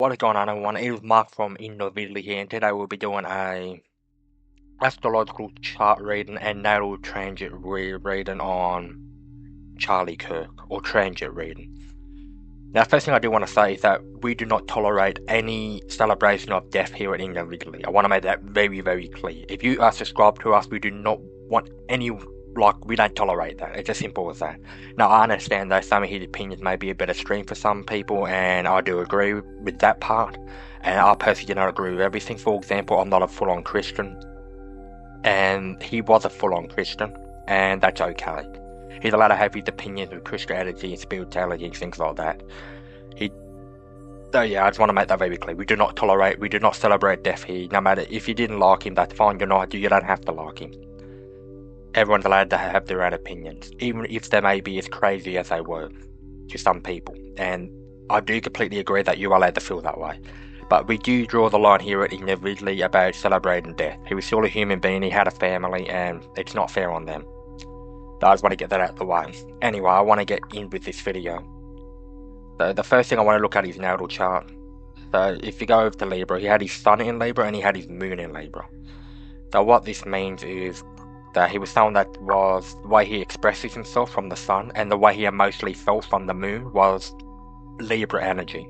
What is going on, everyone? It is Mark from Innovidly here, and today we'll be doing a astrological chart reading and natal transit reading on Charlie Kirk, or transit reading. Now, first thing I do want to say is that we do not tolerate any celebration of death here at Innovidly. I want to make that very, very clear. If you are subscribed to us, we do not want any, we don't tolerate that. It's as simple as that. Now, I understand that some of his opinions may be a bit extreme for some people, and I do agree with that part. And I personally do not agree with everything. For example, I'm not a full-on Christian, and he was a full-on Christian, and that's okay. He's allowed to have his opinions of Christianity and spirituality and things like that. So yeah, I just want to make that very clear. We do not celebrate death here. No matter if you didn't like him, that's fine. You don't have to like him. Everyone's allowed to have their own opinions, even if they may be as crazy as they were to some people. And I do completely agree that you are allowed to feel that way. But we do draw the line here at Innovidly about celebrating death. He was still a human being, he had a family, and it's not fair on them. So I just want to get that out of the way. Anyway, I want to get in with this video. So the first thing I want to look at is natal chart. So if you go over to Libra, he had his sun in Libra and he had his moon in Libra. So what this means is that he was someone that was, the way he expresses himself from the sun and the way he emotionally felt from the moon was Libra energy.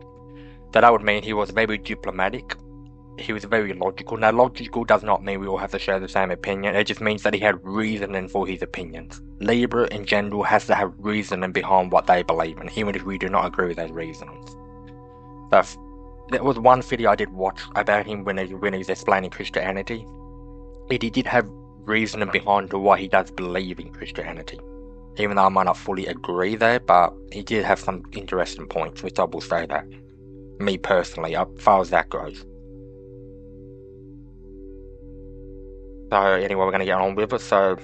So that would mean he was very diplomatic. He was very logical. Now, logical does not mean we all have to share the same opinion. It just means that he had reasoning for his opinions. Libra, in general, has to have reasoning behind what they believe in, even if we do not agree with those reasonings. So, there was one video I did watch about him when he was explaining Christianity. He did have reasoning behind why he does believe in Christianity. Even though I might not fully agree there, but he did have some interesting points, which I will say that. Me personally, as far as that goes. So anyway, we're going to get on with it. So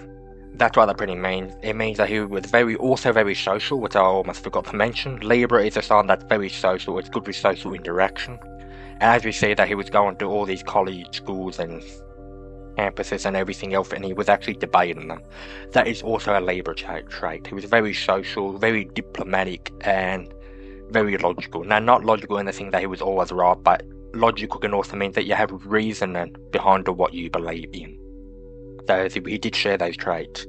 that's what that pretty means. It means that he was also very social, which I almost forgot to mention. Libra is a sign that's very social. It's good with social interaction. And as we see that he was going to all these college schools and campuses and everything else, and he was actually debating them. That is also a Libra trait. He was very social, very diplomatic, and very logical. Now, not logical in the thing that he was always right, but logical can also mean that you have reasoning behind what you believe in. So he did share those traits.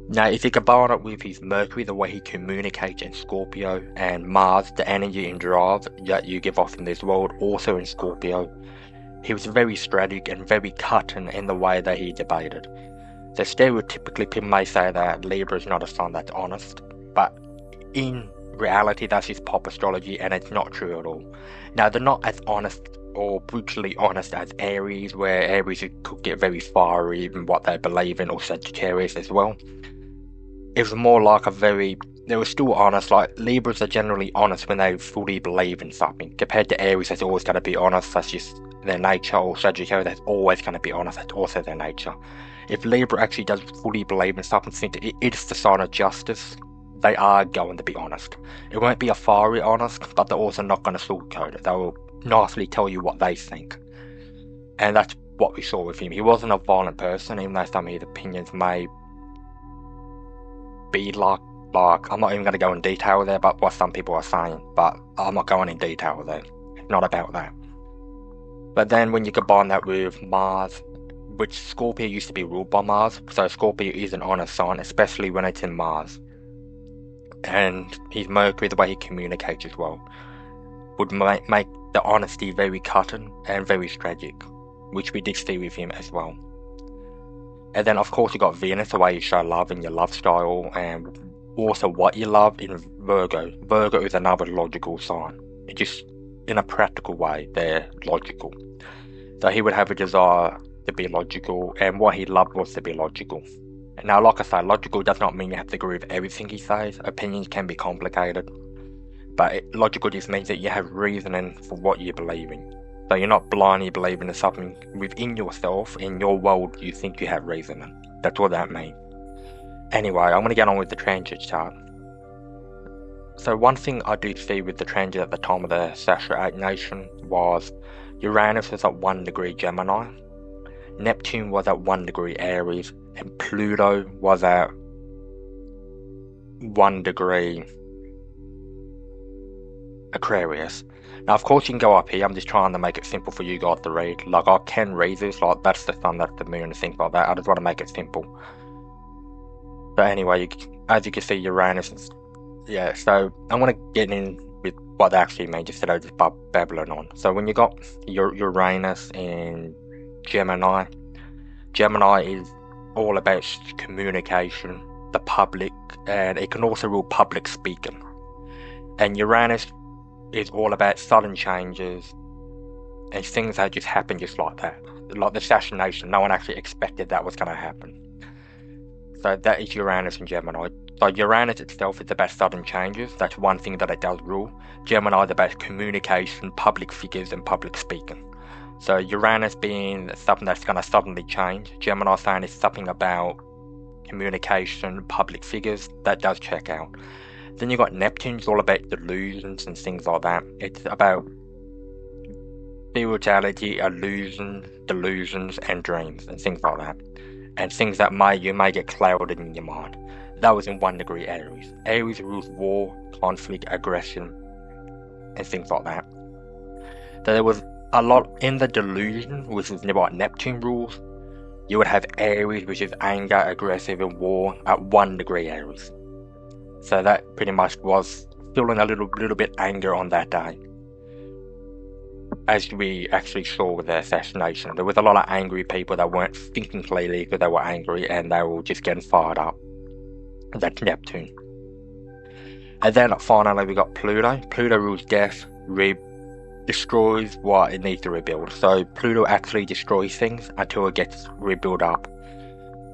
Now, if you combine it with his Mercury, the way he communicates in Scorpio, and Mars, the energy and drive that you give off in this world, also in Scorpio, he was very strategic and very cutting in the way that he debated. So stereotypically, people may say that Libra is not a sign that's honest, but in reality, that's his pop astrology, and it's not true at all. Now, they're not as honest or brutally honest as Aries, where Aries could get very fiery in what they believe in, or Sagittarius as well. It was more like they were still honest. Like, Libras are generally honest when they fully believe in something, compared to Aries that's always going to be honest, that's just their nature, or Sagittarius that's always going to be honest, that's also their nature. If Libra actually does fully believe in something, it's the sign of justice. They are going to be honest. It won't be a fiery honest, but they're also not going to sugarcoat it. They will nicely tell you what they think. And that's what we saw with him. He wasn't a violent person, even though some of his opinions may be like I'm not even going to go in detail there about what some people are saying, but I'm not going in detail there. It's not about that. But then when you combine that with Mars, which Scorpio used to be ruled by Mars, so Scorpio is an honest sign, especially when it's in Mars. And his Mercury, the way he communicates as well, would make the honesty very cutting and very tragic, which we did see with him as well. And then of course you got Venus, the way you show love in your love style, and also what you love in Virgo. Virgo is another logical sign. It's just in a practical way, they're logical. So he would have a desire to be logical, and what he loved was to be logical. Now, like I say, logical does not mean you have to agree with everything he says. Opinions can be complicated. But logical just means that you have reasoning for what you believe in. So you're not blindly believing in something within yourself, in your world, you think you have reasoning. That's what that means. Anyway, I'm going to get on with the transit chart. So one thing I do see with the transit at the time of the Assassination was Uranus was at 1 degree Gemini, Neptune was at 1 degree Aries, and Pluto was at 1 degree Aquarius. Now, of course, you can go up here. I'm just trying to make it simple for you guys to read. Like, I can read this, like, that's the sun, that's the moon, and things like that. I just want to make it simple. So anyway, as you can see, Uranus is, yeah, so I'm going to get in with what they actually mean, just so just babbling on. So when you got your Uranus in Gemini, Gemini is all about communication, the public, and it can also rule public speaking. And Uranus is all about sudden changes and things that just happen just like that. Like the assassination, no one actually expected that was going to happen. So that is Uranus and Gemini. So Uranus itself is about sudden changes. That's one thing that it does rule. Gemini is about communication, public figures, and public speaking. So Uranus being something that's going to suddenly change. Gemini saying it's something about communication, public figures. That does check out. Then you got Neptune's all about delusions and things like that. It's about spirituality, illusions, delusions, and dreams and things like that. And things that you may get clouded in your mind. That was in 1 degree Aries. Aries rules war, conflict, aggression, and things like that. So there was a lot in the delusion, which is what Neptune rules. You would have Aries, which is anger, aggressive, and war at 1 degree Aries. So that pretty much was feeling a little bit anger on that day. As we actually saw with the assassination, there was a lot of angry people that weren't thinking clearly because they were angry and they were just getting fired up. That's Neptune. And then finally we got Pluto. Pluto rules death, destroys what it needs to rebuild. So Pluto actually destroys things until it gets rebuilt up.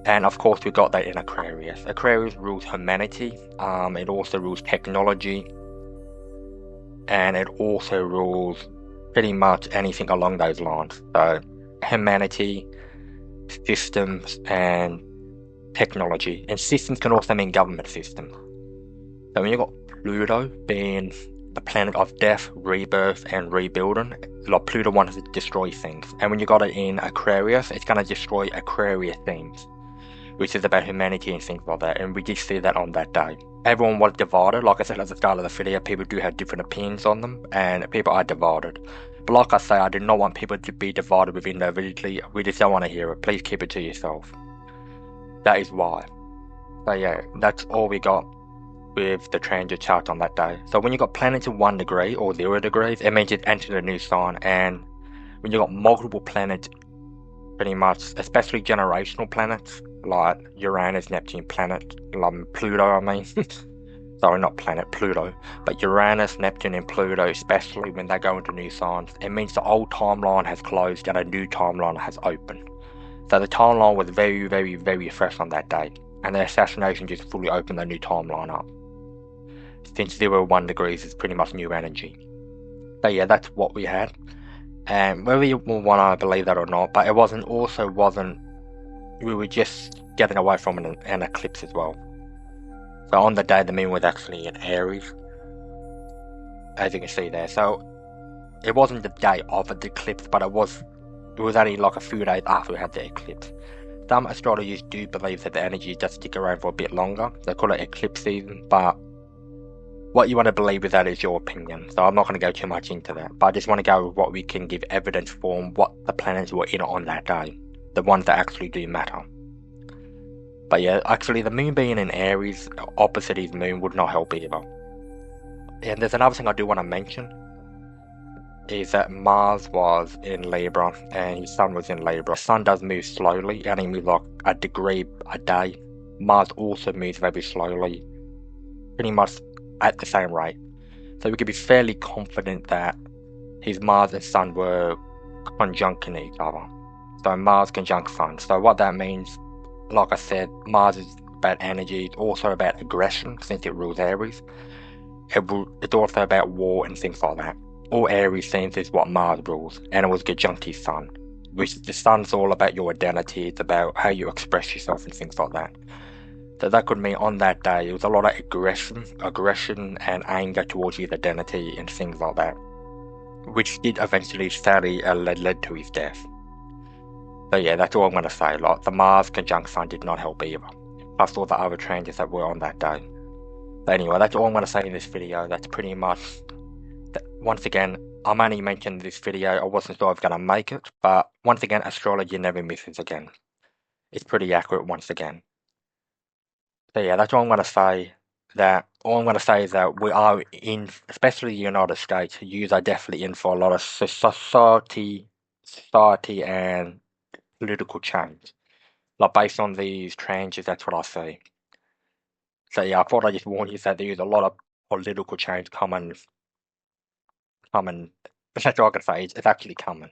And of course we got that in Aquarius. Aquarius rules humanity, it also rules technology, and it also rules pretty much anything along those lines. So humanity, systems, and technology. And systems can also mean government systems. So when you got Pluto being the planet of death, rebirth, and rebuilding, like Pluto wants to destroy things. And when you got it in Aquarius, it's going to destroy Aquarius themes, which is about humanity and things like that. And we did see that on that day. Everyone was divided. Like I said at the start of the video, people do have different opinions on them, and people are divided. But like I say, I do not want people to be divided within their individually. We just don't want to hear it. Please keep it to yourself. That is why. So yeah, that's all we got with the transit chart on that day. So when you got planets in 1 degree or 0 degrees, it means it's entered a new sign. And when you got multiple planets, pretty much, especially generational planets, like Uranus, Neptune, planet, like Pluto, I mean. Sorry, not planet, Pluto. But Uranus, Neptune, and Pluto, especially when they go into new signs, it means the old timeline has closed and a new timeline has opened. So the timeline was very, very, very fresh on that day. And the assassination just fully opened the new timeline up. Since 0-1 degrees is pretty much new energy. But yeah, that's what we had. And whether you want to believe that or not, but it wasn't, we were just getting away from an eclipse as well. So on the day, the moon was actually in Aries, as you can see there. So it wasn't the day of the eclipse, but it was only like a few days after we had the eclipse. Some astrologers do believe that the energy does stick around for a bit longer. They call it eclipse season, but what you want to believe with that is your opinion. So I'm not going to go too much into that, but I just want to go with what we can give evidence for and what the planets were in on that day. The ones that actually do matter. But yeah, actually the moon being in Aries, opposite his moon, would not help either. And there's another thing I do want to mention, is that Mars was in Libra and his sun was in Libra. The sun does move slowly and he moves like a degree a day. Mars also moves very slowly, pretty much at the same rate. So we could be fairly confident that his Mars and Sun were conjuncting each other. So Mars conjunct Sun. So what that means, like I said, Mars is about energy, it's also about aggression since it rules Aries. It's also about war and things like that. All Aries themes is what Mars rules, and it was conjunct his Sun, which the Sun's all about your identity, it's about how you express yourself and things like that. So that could mean on that day it was a lot of aggression and anger towards his identity and things like that, which did eventually sadly led to his death. So yeah, that's all I'm going to say. Like, the Mars conjunct Sun did not help either, plus all the other changes that were on that day. But anyway, that's all I'm going to say in this video. That's pretty much, once again, I'm only mentioning this video, I wasn't sure I was going to make it, but once again, astrology never misses again. It's pretty accurate once again. So yeah, that's all I'm going to say. All I'm going to say is that we are in, especially the United States, you are definitely in for a lot of society and political change. Like based on these changes, that's what I see. So yeah, I thought I'd just warn you that there's a lot of political change coming. That's all I can say. It's actually coming.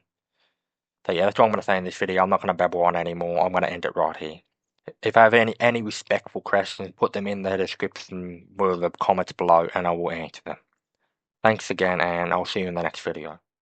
So yeah, that's what I'm going to say in this video. I'm not going to babble on anymore. I'm going to end it right here. If I have any respectful questions, put them in the description or the comments below, and I will answer them. Thanks again, and I'll see you in the next video.